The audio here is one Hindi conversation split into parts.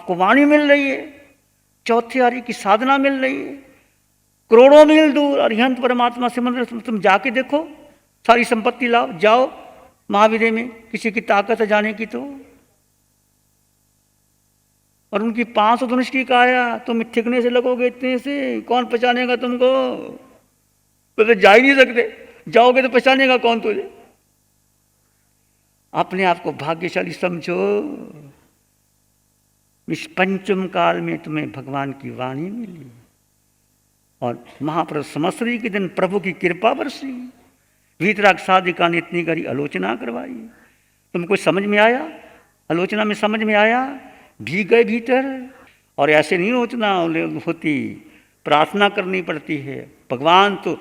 आपको वाणी मिल रही है, चौथे आर्य की साधना मिल रही है, करोड़ों मील दूर अरिहंत परमात्मा से मंदिर तुम जाके देखो, सारी संपत्ति लाओ, जाओ महावीर में, किसी की ताकत है जाने की तो। और उनकी 500 धनुष की काया, तुम ठिकने से लगोगे इतने से, कौन पहचानेगा तुमको? तो जा ही नहीं सकते, जाओगे तो पहचानेगा कौन तुझे? अपने आप को भाग्यशाली समझो, इस पंचम काल में तुम्हें भगवान की वाणी मिली और महाप्रभु समस्री के दिन प्रभु की कृपा बरसी, वीतराग साधिका ने इतनी करी आलोचना करवाई। तुमको समझ में आया? आलोचना में समझ में आया? भीग गए भीतर। और ऐसे नहीं आलोचना होती, प्रार्थना करनी पड़ती है। भगवान तो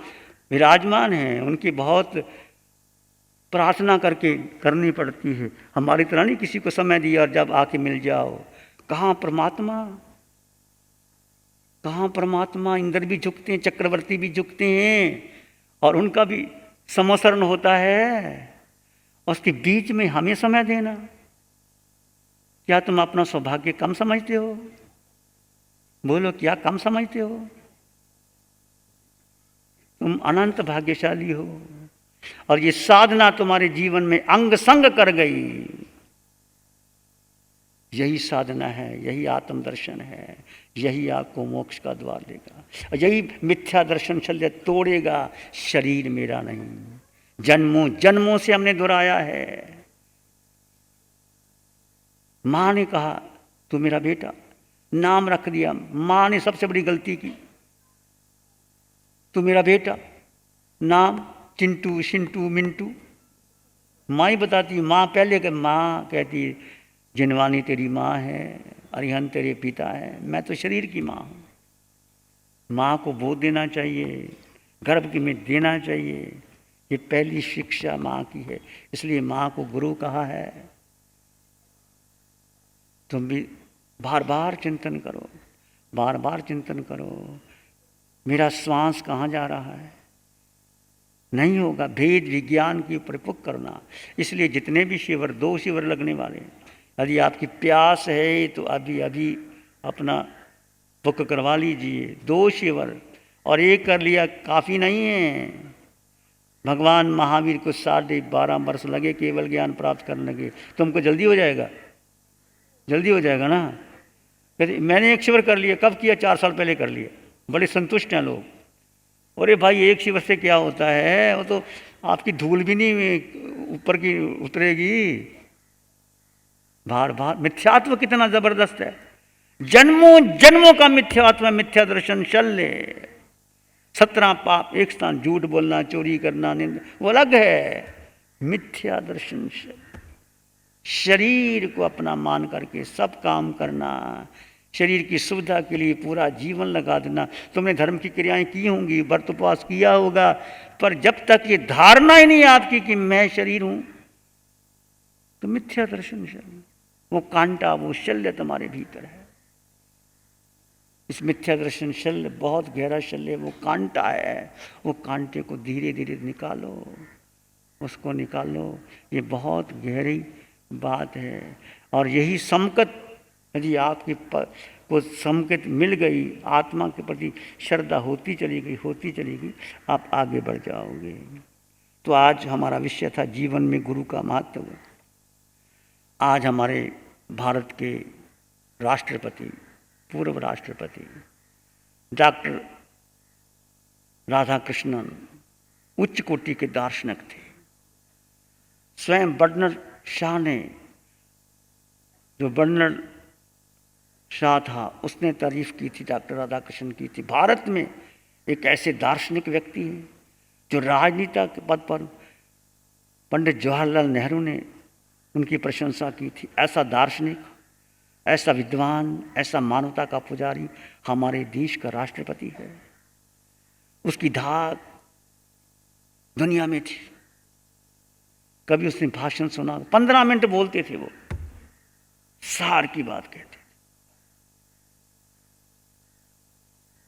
विराजमान हैं, उनकी बहुत प्रार्थना करके करनी पड़ती है। हमारी तरह नहीं किसी को समय दिया और जब आके मिल जाओ। कहाँ परमात्मा, कहाँ परमात्मा? इंद्र भी झुकते हैं, चक्रवर्ती भी झुकते हैं और उनका भी समसरण होता है। उसके बीच में हमें समय देना, क्या तुम अपना सौभाग्य कम समझते हो? बोलो, क्या कम समझते हो? तुम अनंत भाग्यशाली हो और ये साधना तुम्हारे जीवन में अंग संग कर गई। यही साधना है, यही आत्मदर्शन है, यही आपको मोक्ष का द्वार देगा। और यही मिथ्या दर्शन शल्य तोड़ेगा। शरीर मेरा नहीं, जन्मों जन्मों से हमने दोहराया है। माँ ने कहा तू मेरा बेटा, नाम रख दिया। माँ ने सबसे बड़ी गलती की, तू मेरा बेटा, नाम चिंटू शिंटू मिंटू। माँ ही बताती, माँ पहले के माँ कहती जिनवानी तेरी माँ है, अरिहंत तेरे पिता है, मैं तो शरीर की माँ हूँ। माँ को बोध देना चाहिए, गर्भ की में देना चाहिए। ये पहली शिक्षा माँ की है, इसलिए माँ को गुरु कहा है। तुम भी बार बार चिंतन करो, बार बार चिंतन करो, मेरा श्वास कहाँ जा रहा है? नहीं होगा। भेद विज्ञान की परिपक्व करना। इसलिए जितने भी शिविर, 2 शिविर लगने वाले, यदि आपकी प्यास है तो अभी अभी अपना बुक करवा लीजिए। 2 शिविर, और 1 कर लिया काफ़ी नहीं है। भगवान महावीर को 12.5 वर्ष लगे केवल ज्ञान प्राप्त करने के, तुमको जल्दी हो जाएगा? जल्दी हो जाएगा ना। मैंने 1 शिविर कर लिया। कब किया? 4 साल पहले कर लिया। बड़े संतुष्ट हैं लोग। अरे भाई, 1 शिविर से क्या होता है? वो तो आपकी धूल भी नहीं ऊपर की उतरेगी। बार बार मिथ्यात्व कितना जबरदस्त है। जन्मों जन्मों का मिथ्यात्व, मिथ्या दर्शन शल्य। 17 पाप, एक स्थान झूठ बोलना, चोरी करना, निंदा, वो अलग है। मिथ्या दर्शन शल्य, शरीर को अपना मान करके सब काम करना, शरीर की सुविधा के लिए पूरा जीवन लगा देना। तुमने धर्म की क्रियाएं की होंगी, व्रत उपवास किया होगा, पर जब तक ये धारणा ही नहीं आपकी कि मैं शरीर हूं, तो मिथ्या दर्शन शल्य, वो कांटा, वो शल्य तुम्हारे भीतर है। इस मिथ्या दर्शन शल्य बहुत गहरा शल्य, वो कांटा है। वो कांटे को धीरे धीरे निकालो, उसको निकालो। ये बहुत गहरी बात है। और यही समकत, यदि आपकी को समकत मिल गई, आत्मा के प्रति श्रद्धा होती चली गई, होती चलेगी, आप आगे बढ़ जाओगे। तो आज हमारा विषय था जीवन में गुरु का महत्व। आज हमारे भारत के राष्ट्रपति, पूर्व राष्ट्रपति डॉक्टर राधाकृष्णन उच्च कोटि के दार्शनिक थे। स्वयं बर्नर्ड शाह ने, जो बर्नर्ड शाह था, उसने तारीफ की थी, डॉक्टर राधाकृष्णन की थी। भारत में एक ऐसे दार्शनिक व्यक्ति हैं जो राजनीति के पद पर पंडित जवाहरलाल नेहरू ने उनकी प्रशंसा की थी। ऐसा दार्शनिक, ऐसा विद्वान, ऐसा मानवता का पुजारी हमारे देश का राष्ट्रपति है। उसकी धाक दुनिया में थी। कभी उसने भाषण सुना, 15 मिनट बोलते थे, वो सार की बात कहते थे।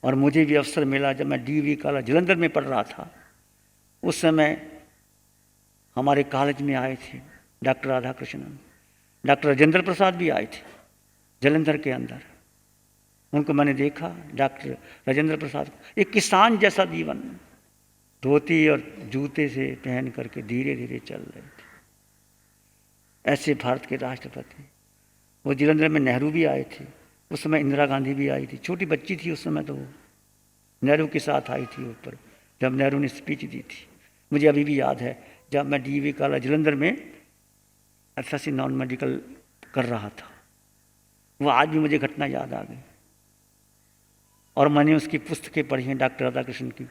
और मुझे भी अवसर मिला, जब मैं डीवी कॉलेज जलंधर में पढ़ रहा था, उस समय हमारे कॉलेज में आए थे डॉक्टर राधाकृष्णन, डॉक्टर राजेंद्र प्रसाद भी आए थे। जलंधर के अंदर। उनको मैंने देखा, डॉक्टर राजेंद्र प्रसाद को, एक किसान जैसा जीवन, धोती और जूते से पहन करके धीरे धीरे चल रहे थे। ऐसे भारत के राष्ट्रपति। वो जलंधर में नेहरू भी आए थे, उस समय इंदिरा गांधी भी आई थी, छोटी बच्ची थी उस समय, तो वो नेहरू के साथ आई थी ऊपर जब नेहरू ने स्पीच दी थी। मुझे अभी भी याद है जब मैं डीवी कॉलेज जलंधर में एफएससी नॉन मेडिकल कर रहा था, वो आज भी मुझे घटना याद आ गई। और मैंने उसकी पुस्तकें पढ़ी हैं डॉक्टर राधाकृष्णन की,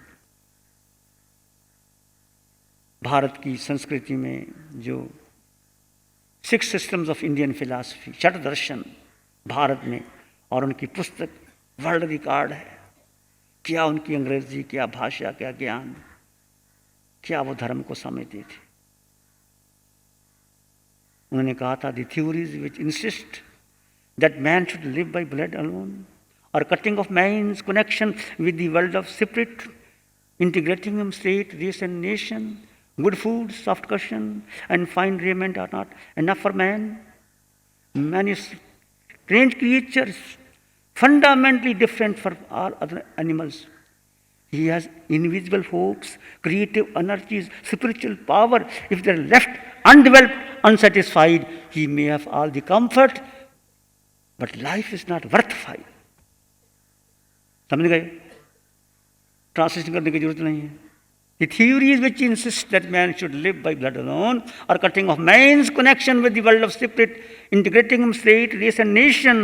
भारत की संस्कृति में जो 6 सिस्टम्स ऑफ इंडियन फिलॉसफी, छठ दर्शन भारत में, और उनकी पुस्तक वर्ल्ड रिकॉर्ड है। क्या उनकी अंग्रेजी, क्या भाषा, क्या ज्ञान, क्या वो धर्म को समझते थे। उन्होंने कहा था, the theories which insist that man should live by blood alone और cutting off man's connection with the world of spirit, integrating him state, race and nation, good food, soft cushion, and fine raiment are not enough for man. Man is strange creatures, fundamentally different from all other animals. He has invisible hopes, creative energies, spiritual power. If they are left undeveloped, unsatisfied, he may have all the comfort, but life is not worthwhile. समझ गए? ट्रांसलेशन करने की जरूरत नहीं है। The theories which insist that man should live by blood alone, or cutting off man's connection with the world of spirit, integrating him state, race and nation,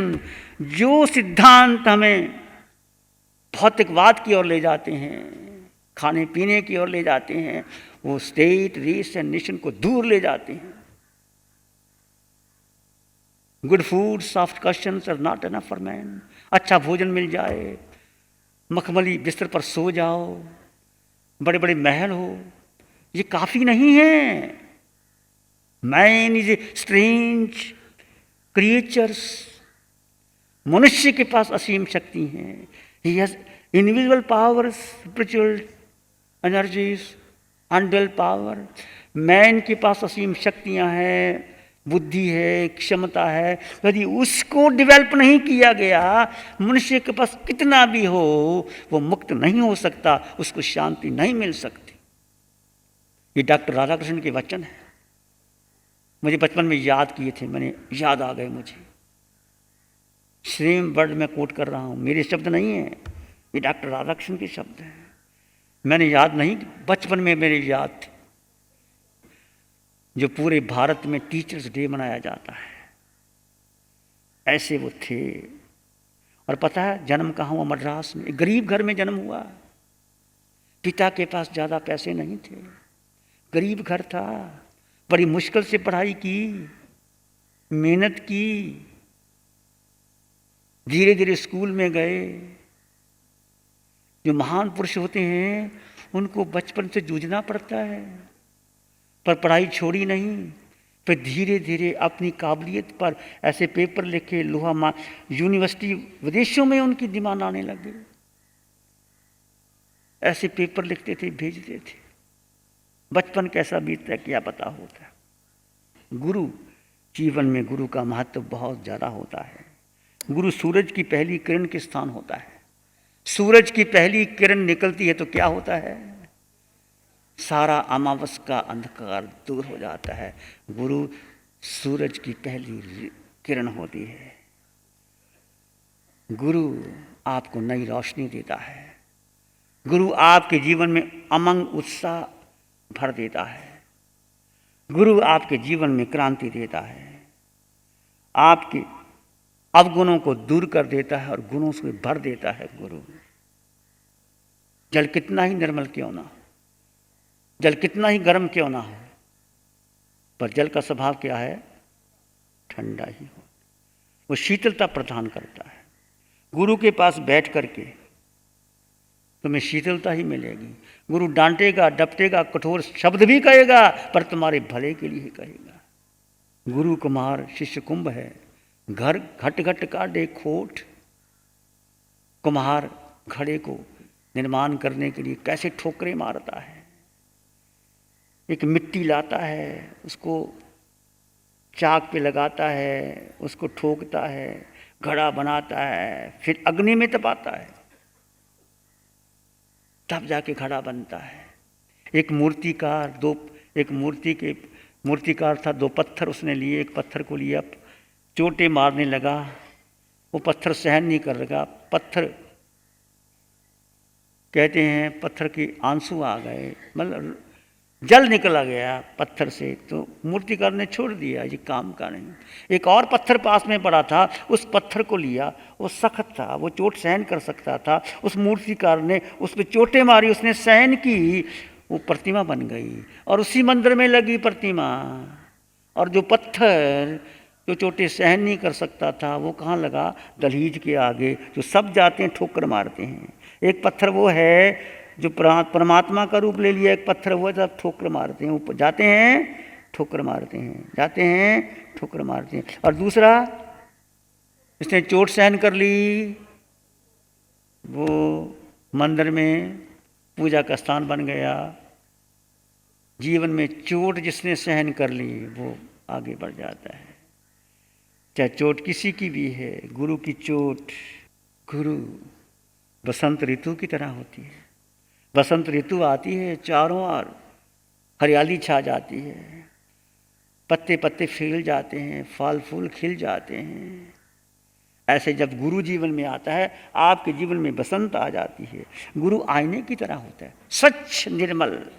जो सिद्धांत हमें भौतिकवाद की ओर ले जाते हैं, खाने पीने की ओर ले जाते हैं, वो स्टेट, रेस एंड नेशन को दूर ले जाते हैं। Good food, soft cushions are not enough for man. अच्छा भोजन मिल जाए, मखमली बिस्तर पर सो जाओ, बड़े बड़े महल हो, ये काफी नहीं है। Man is a strange creatures. मनुष्य के पास असीम शक्ति है। He has invisible powers, spiritual energies, undeveloped power. Man के पास असीम शक्तियां हैं, बुद्धि है, क्षमता है। यदि उसको डेवलप नहीं किया गया, मनुष्य के पास कितना भी हो, वो मुक्त नहीं हो सकता, उसको शांति नहीं मिल सकती। ये डॉक्टर राधाकृष्णन के वचन है। मुझे बचपन में याद किए थे, मैंने याद आ गए मुझे। सेम वर्ड में कोट कर रहा हूँ, मेरे शब्द नहीं है, ये डॉक्टर राधाकृष्णन के शब्द हैं। मैंने याद नहीं, बचपन में मेरे याद थे। जो पूरे भारत में टीचर्स डे मनाया जाता है, ऐसे वो थे। और पता है जन्म कहाँ हुआ? मद्रास में। एक गरीब घर में जन्म हुआ। पिता के पास ज़्यादा पैसे नहीं थे, गरीब घर था। बड़ी मुश्किल से पढ़ाई की, मेहनत की, धीरे धीरे स्कूल में गए। जो महान पुरुष होते हैं उनको बचपन से जूझना पड़ता है, पर पढ़ाई छोड़ी नहीं। फिर धीरे धीरे अपनी काबिलियत पर ऐसे पेपर लिखे, लोहा यूनिवर्सिटी विदेशों में उनकी डिमांड आने लगी। ऐसे पेपर लिखते थे, भेजते थे। बचपन कैसा बीतता है क्या पता होता है। गुरु, जीवन में गुरु का महत्व बहुत ज़्यादा होता है। गुरु सूरज की पहली किरण के स्थान होता है। सूरज की पहली किरण निकलती है तो क्या होता है? सारा अमावस का अंधकार दूर हो जाता है। गुरु सूरज की पहली किरण होती है। गुरु आपको नई रोशनी देता है। गुरु आपके जीवन में उमंग, उत्साह भर देता है। गुरु आपके जीवन में क्रांति देता है। आपके अवगुणों को दूर कर देता है और गुणों से भर देता है गुरु। जल कितना ही निर्मल क्यों ना हो, जल कितना ही गर्म क्यों ना हो, पर जल का स्वभाव क्या है? ठंडा ही हो। वो शीतलता प्रदान करता है। गुरु के पास बैठ करके तुम्हें शीतलता ही मिलेगी। गुरु डांटेगा, डपटेगा, कठोर शब्द भी कहेगा, पर तुम्हारे भले के लिए ही कहेगा। गुरु कुमार शिष्य कुंभ है। घर घट घट काटे खोट। कुम्हार घड़े को निर्माण करने के लिए कैसे ठोकरें मारता है। एक मिट्टी लाता है, उसको चाक पे लगाता है, उसको ठोकता है, घड़ा बनाता है, फिर अग्नि में तपाता है, तब जाके घड़ा बनता है। एक मूर्तिकार था, 2 पत्थर उसने लिए, एक पत्थर को लिया, चोटें मारने लगा, वो पत्थर सहन नहीं कर रहा, पत्थर कहते हैं पत्थर के आंसू आ गए, मतलब जल निकला गया पत्थर से, तो मूर्तिकार ने छोड़ दिया, ये काम का नहीं। एक और पत्थर पास में पड़ा था, उस पत्थर को लिया, वो सख्त था, वो चोट सहन कर सकता था, उस मूर्तिकार ने उस पर चोटें मारी, उसने सहन की, वो प्रतिमा बन गई और उसी मंदिर में लगी प्रतिमा। और जो पत्थर जो चोटें सहन नहीं कर सकता था, वो कहाँ लगा? दहलीज के आगे, जो सब जाते हैं ठोकर मारते हैं। एक पत्थर वो है जो परमात्मा का रूप ले लिया, एक पत्थर वो सब ठोकर मारते हैं, ऊपर जाते हैं ठोकर मारते हैं, जाते हैं ठोकर मारते हैं। और दूसरा, इसने चोट सहन कर ली, वो मंदिर में पूजा का स्थान बन गया। जीवन में चोट जिसने सहन कर ली वो आगे बढ़ जाता है, चाहे चोट किसी की भी है। गुरु की चोट, गुरु बसंत ऋतु की तरह होती है। बसंत ऋतु आती है, चारों ओर हरियाली छा जाती है, पत्ते पत्ते फैल जाते हैं, फल फूल खिल जाते हैं। ऐसे जब गुरु जीवन में आता है, आपके जीवन में बसंत आ जाती है। गुरु आईने की तरह होता है, स्वच्छ निर्मल।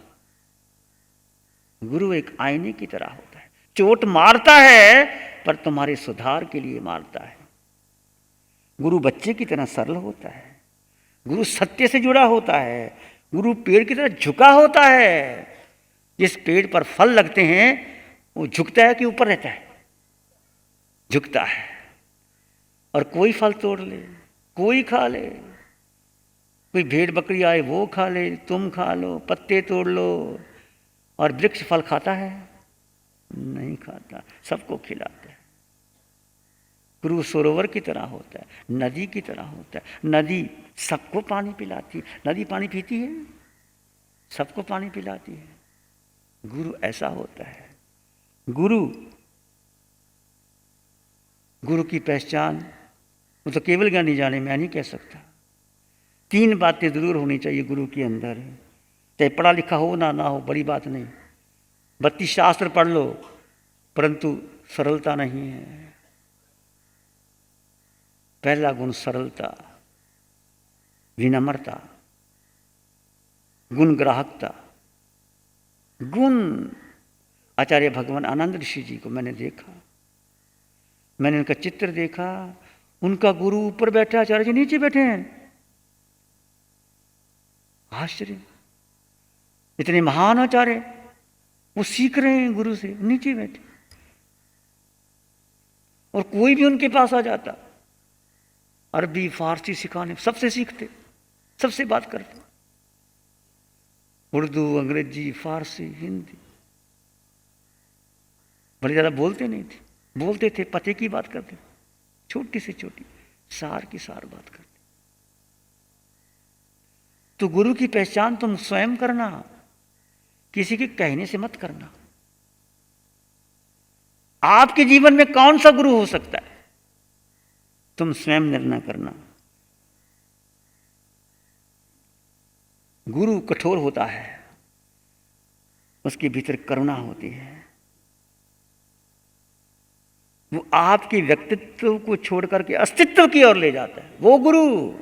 गुरु एक आईने की तरह होता है, चोट मारता है पर तुम्हारे सुधार के लिए मारता है। गुरु बच्चे की तरह सरल होता है, गुरु सत्य से जुड़ा होता है, गुरु पेड़ की तरह झुका होता है। जिस पेड़ पर फल लगते हैं वो झुकता है कि ऊपर रहता है? झुकता है। और कोई फल तोड़ ले, कोई खा ले, कोई भेड़ बकरी आए वो खा ले, तुम खा लो, पत्ते तोड़ लो, और वृक्ष फल खाता है? नहीं खाता, सबको खिलाता है। गुरु सरोवर की तरह होता है, नदी की तरह होता है। नदी सबको पानी पिलाती है, नदी पानी पीती है, सबको पानी पिलाती है। गुरु ऐसा होता है। गुरु की पहचान वो तो केवल ज्ञानी जाने, मैं नहीं कह सकता। 3 बातें जरूर होनी चाहिए गुरु के अंदर, चाहे पढ़ा लिखा हो ना हो, बड़ी बात नहीं। 32 शास्त्र पढ़ लो, परंतु सरलता नहीं है। पहला गुण सरलता, विनम्रता, गुण ग्राहकता। गुण आचार्य भगवान आनंद ऋषि जी को मैंने देखा, मैंने उनका चित्र देखा। उनका गुरु ऊपर बैठा, आचार्य जी नीचे बैठे हैं। आश्चर्य, इतने महान आचार्य, वो सीख रहे हैं गुरु से, नीचे बैठे। और कोई भी उनके पास आ जाता, अरबी फारसी सिखाने, सबसे सीखते, सबसे बात करते, उर्दू, अंग्रेजी, फारसी, हिंदी। बड़ी ज़्यादा बोलते नहीं थे, बोलते थे पते की बात करते, छोटी से छोटी सार की सार बात करते। तो गुरु की पहचान तुम स्वयं करना, किसी के कहने से मत करना। आपके जीवन में कौन सा गुरु हो सकता है, तुम स्वयं निर्णय करना। गुरु कठोर होता है, उसके भीतर करुणा होती है। वो आपके व्यक्तित्व को छोड़ करके अस्तित्व की ओर ले जाता है। वो गुरु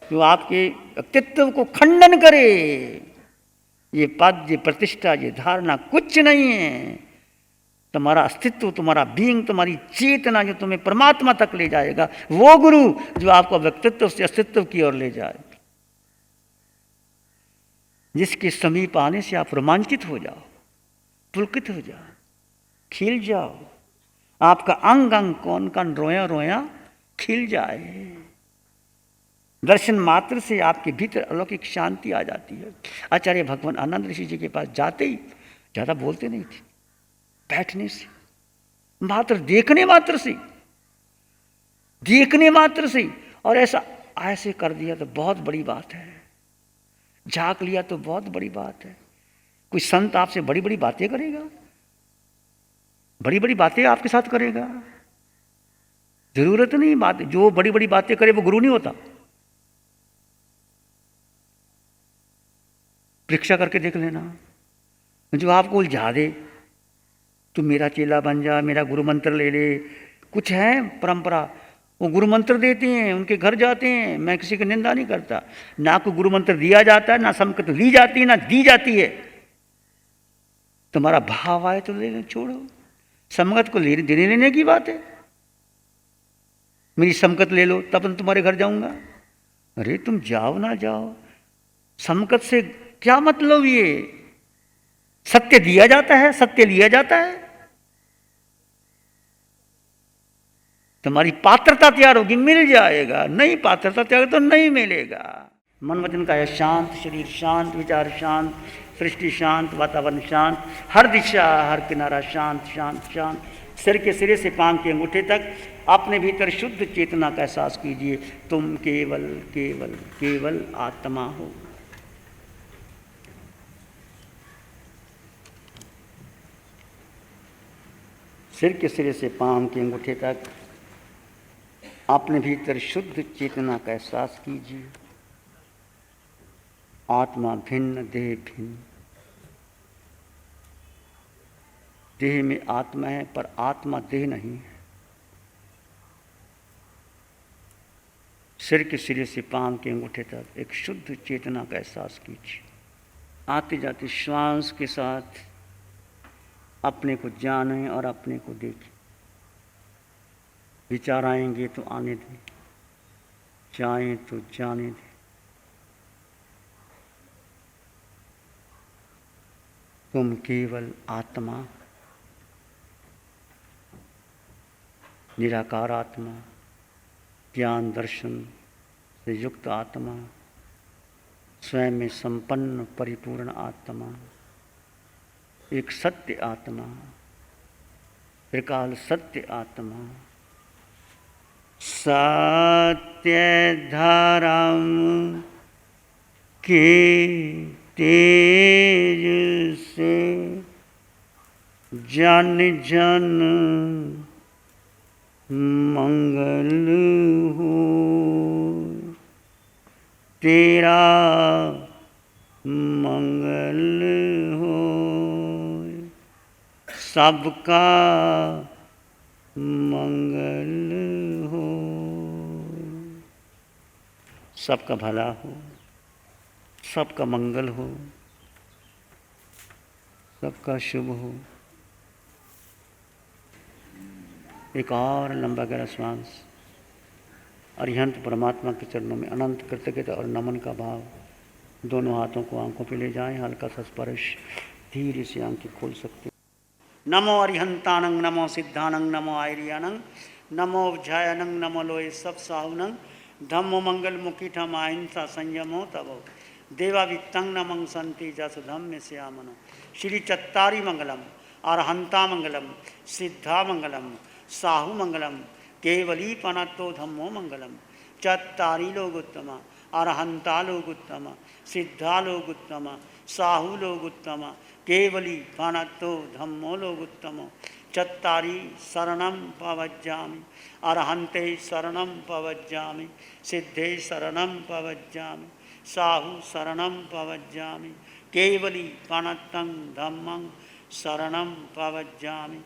जो आपके व्यक्तित्व को खंडन करे, ये पद, ये प्रतिष्ठा, ये धारणा कुछ नहीं है। तुम्हारा अस्तित्व, तुम्हारा बीइंग, तुम्हारी चेतना जो तुम्हें परमात्मा तक ले जाएगा, वो गुरु जो आपको व्यक्तित्व से अस्तित्व की ओर ले जाए, जिसके समीप आने से आप रोमांचित हो जाओ, पुलकित हो जाओ, खिल जाओ, आपका अंग अंग कौन कौन रोया रोया खिल जाए। दर्शन मात्र से आपके भीतर अलौकिक शांति आ जाती है। आचार्य भगवान आनंद ऋषि जी के पास जाते ही ज़्यादा बोलते नहीं थे, बैठने से, मात्र देखने मात्र से, और ऐसे कर दिया तो बहुत बड़ी बात है, झांक लिया तो बहुत बड़ी बात है। कोई संत आपसे बड़ी बड़ी बातें करेगा, बड़ी बड़ी बातें आपके साथ करेगा, जरूरत नहीं बात, जो बड़ी बड़ी बातें करे वो गुरु नहीं होता। परीक्षा करके देख लेना, जो आपको उलझा दे, तू मेरा चेला बन जा, मेरा गुरु मंत्र ले ले। कुछ है परंपरा, वो गुरु मंत्र देते हैं, उनके घर जाते हैं। मैं किसी की निंदा नहीं करता, ना कोई गुरु मंत्र दिया जाता है, ना संकट ली जाती है, ना दी जाती है। तुम्हारा भाव आए तो ले लो, छोड़ो। संगत को देने लेने की बात है। मेरी संगत ले लो तब तुम्हारे घर जाऊंगा। अरे तुम जाओ ना जाओ, संगत से क्या मतलब? ये सत्य दिया जाता है, सत्य लिया जाता है। तुम्हारी पात्रता तैयार होगी मिल जाएगा, नहीं पात्रता तैयार तो नहीं मिलेगा। मन वचन का शांत, शरीर शांत, विचार शांत, सृष्टि शांत, वातावरण शांत, हर दिशा हर किनारा शांत शांत शांत। सिर के सिरे से पांव के अंगूठे तक अपने भीतर शुद्ध चेतना का एहसास कीजिए। तुम केवल केवल केवल आत्मा हो। सिर के सिरे से पांव के अंगूठे तक अपने भीतर शुद्ध चेतना का एहसास कीजिए। आत्मा भिन्न, देह भिन्न। देह में आत्मा है पर आत्मा देह नहीं है। सिर के सिरे से पांव के अंगूठे तक एक शुद्ध चेतना का एहसास कीजिए। आते जाते श्वास के साथ अपने को जानें और अपने को देखें। विचार आएंगे तो आने दें, जाएं तो जाने दें। तुम केवल आत्मा, निराकार आत्मा, ज्ञान दर्शन से युक्त आत्मा, स्वयं में संपन्न परिपूर्ण आत्मा, एक सत्य आत्मा, त्रिकाल सत्य आत्मा। सत्य धर्म के तेज से जन जन मंगल हो। तेरा मंगल हो, सबका मंगल हो। सबका भला हो, सबका मंगल हो, सबका शुभ हो। एक और लंबा गहरा श्वास। अरिहंत परमात्मा के चरणों में अनंत कृतज्ञता और नमन का भाव। दोनों हाथों को आंखों पे ले जाएं, हल्का सा स्पर्श, धीरे से आंखें खोल सकते। नमो अरिहंतानंग, नमो सिद्धानंग, नमो आयरियानंग, नमो अवझायनंग, नमो लोए सब साहुनंग। धम्मो मंगल मुखीठम अहिंसा संयमो तबो देवा वित्तंग नमंग संति जस धम्म श्यामनो। श्री चत्तारी मंगलम, अरहंता मंगलम, सिद्धा मंगलम, साहु मंगलम, केवली पनतो धम्मो मंगलम। चत्तारी लोग उत्तम, अरहंता लोग उत्तम, सिद्धा लोग उत्तम, साहु लोग उत्तम, केवली पनतो धम्मो लोग उत्तम। चत्तारी शरणं पवज्जामि, अरहंते शरणं पवज्जामि, सिद्धे शरणं पवज्जामि, साहु शरणं पवज्जामि, केवली पनतं धम्मं शरणं पवज्जामि।